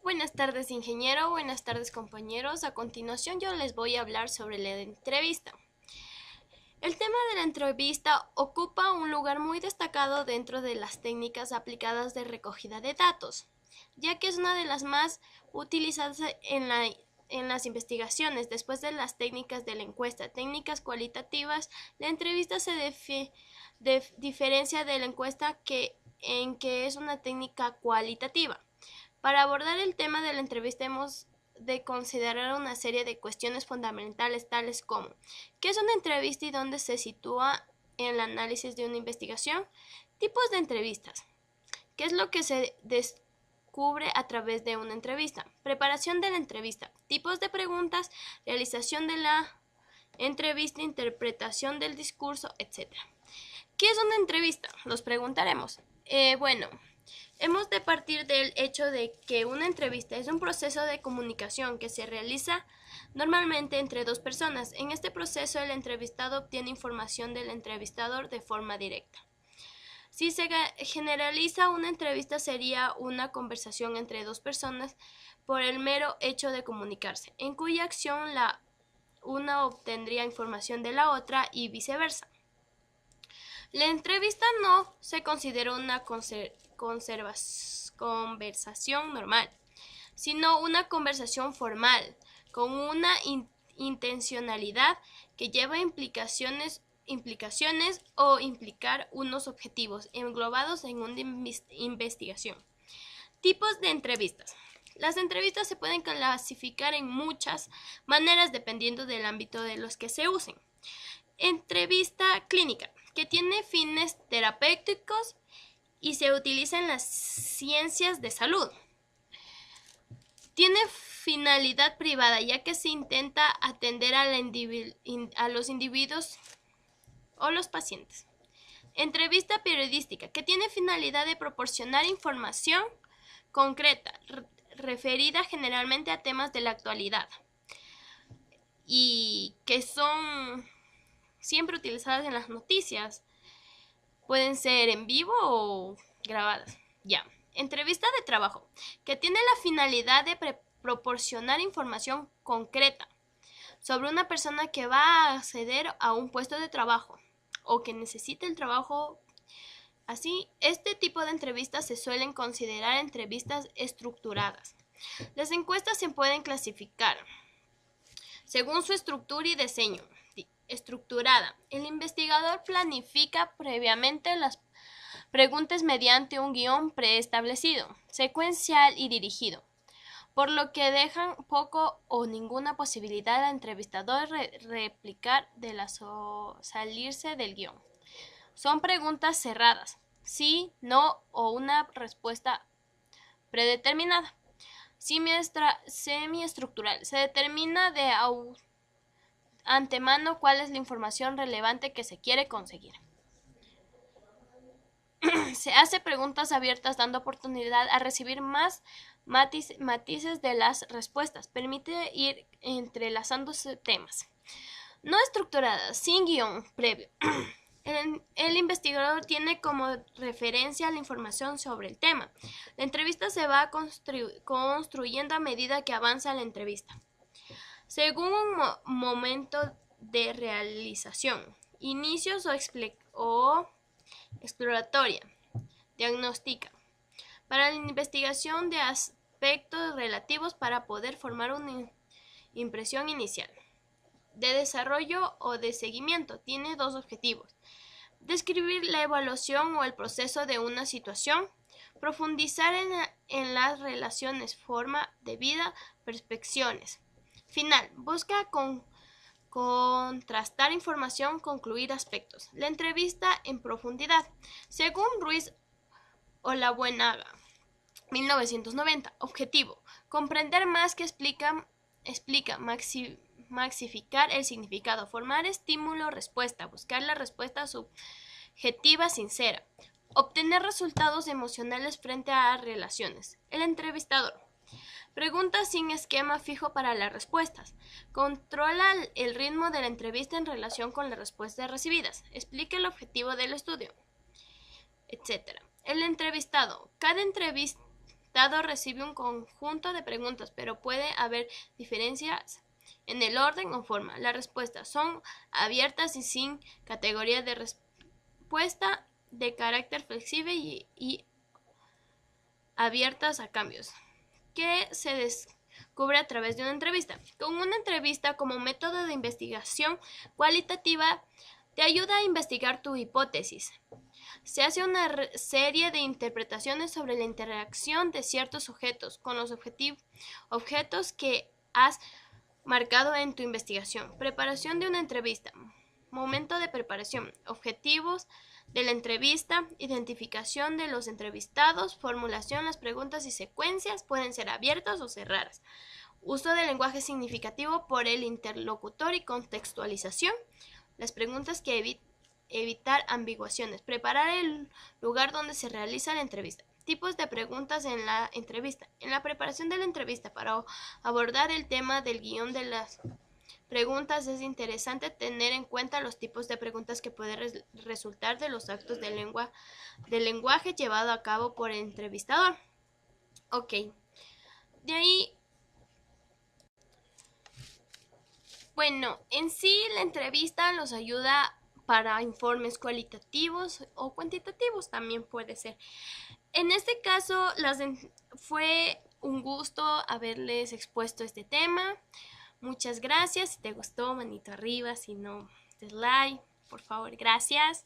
Buenas tardes, ingeniero. Buenas tardes, compañeros. A continuación yo les voy a hablar sobre la entrevista. El tema de la entrevista ocupa un lugar muy destacado dentro de las técnicas aplicadas de recogida de datos, ya que es una de las más utilizadas en las investigaciones. Después de las técnicas de la encuesta, técnicas cualitativas, la entrevista se diferencia de la encuesta en que es una técnica cualitativa. Para abordar el tema de la entrevista hemos de considerar una serie de cuestiones fundamentales tales como ¿qué es una entrevista y dónde se sitúa en el análisis de una investigación? Tipos de entrevistas. ¿Qué es lo que se descubre a través de una entrevista? Preparación de la entrevista. Tipos de preguntas, realización de la entrevista, interpretación del discurso, etc. ¿Qué es una entrevista? Nos preguntaremos. Bueno, hemos de partir del hecho de que una entrevista es un proceso de comunicación que se realiza normalmente entre dos personas. En este proceso, el entrevistado obtiene información del entrevistador de forma directa. Si se generaliza, una entrevista sería una conversación entre dos personas por el mero hecho de comunicarse, en cuya acción la una obtendría información de la otra y viceversa. La entrevista no se considera una conversación normal, sino una conversación formal, con una intencionalidad que lleva implicaciones o implicar unos objetivos englobados en una investigación. Tipos de entrevistas. Las entrevistas se pueden clasificar en muchas maneras dependiendo del ámbito de los que se usen. Entrevista clínica, que tiene fines terapéuticos y se utiliza en las ciencias de salud. Tiene finalidad privada, ya que se intenta atender a los individuos o los pacientes. Entrevista periodística, que tiene finalidad de proporcionar información concreta, referida generalmente a temas de la actualidad y que son siempre utilizadas en las noticias. Pueden ser en vivo o grabadas. Ya. Entrevista de trabajo, que tiene la finalidad de proporcionar información concreta sobre una persona que va a acceder a un puesto de trabajo o que necesita el trabajo. Así, este tipo de entrevistas se suelen considerar entrevistas estructuradas. Las encuestas se pueden clasificar según su estructura y diseño. Estructurada. El investigador planifica previamente las preguntas mediante un guión preestablecido, secuencial y dirigido, por lo que dejan poco o ninguna posibilidad al entrevistador replicar de salirse del guión. Son preguntas cerradas, sí, no o una respuesta predeterminada. Semiestructural. Se determina de antemano cuál es la información relevante que se quiere conseguir. Se hace preguntas abiertas dando oportunidad a recibir más matices de las respuestas. Permite ir entrelazándose temas. No estructurada, sin guión previo. El investigador tiene como referencia la información sobre el tema. La entrevista se va construyendo a medida que avanza la entrevista. Según un momento de realización, inicios o exploratoria, diagnóstica, para la investigación de aspectos relativos para poder formar una impresión inicial. De desarrollo o de seguimiento, tiene dos objetivos: describir la evaluación o el proceso de una situación, profundizar en las relaciones, forma de vida, percepciones. Final, busca contrastar información, concluir aspectos. La entrevista en profundidad. Según Ruiz Olabuenaga, 1990. Objetivo: comprender más que explica maxificar el significado, formar estímulo-respuesta, buscar la respuesta subjetiva sincera, obtener resultados emocionales frente a relaciones. El entrevistador pregunta sin esquema fijo para las respuestas. Controla el ritmo de la entrevista en relación con las respuestas recibidas. Explica el objetivo del estudio, etc. El entrevistado. Cada entrevistado entrevistado recibe un conjunto de preguntas, pero puede haber diferencias en el orden o forma. Las respuestas son abiertas y sin categoría de respuesta, de carácter flexible y abiertas a cambios, que se descubre a través de una entrevista. Con una entrevista como método de investigación cualitativa te ayuda a investigar tu hipótesis. Se hace una serie de interpretaciones sobre la interacción de ciertos sujetos con los objetos que has marcado en tu investigación. Preparación de una entrevista. Momento de preparación. Objetivos de la entrevista. Identificación de los entrevistados. Formulación. Las preguntas y secuencias pueden ser abiertas o cerradas. Uso del lenguaje significativo por el interlocutor y contextualización. Las preguntas que evitar ambiguaciones. Preparar el lugar donde se realiza la entrevista. Tipos de preguntas en la entrevista. En la preparación de la entrevista, para abordar el tema del guión de las preguntas, es interesante tener en cuenta los tipos de preguntas que pueden resultar de los actos del lenguaje llevado a cabo por el entrevistador. Ok. De ahí, bueno, en sí la entrevista nos ayuda para informes cualitativos o cuantitativos, también puede ser. En este caso, fue un gusto haberles expuesto este tema. Muchas gracias. Si te gustó, manito arriba. Si no, dislike, por favor, gracias.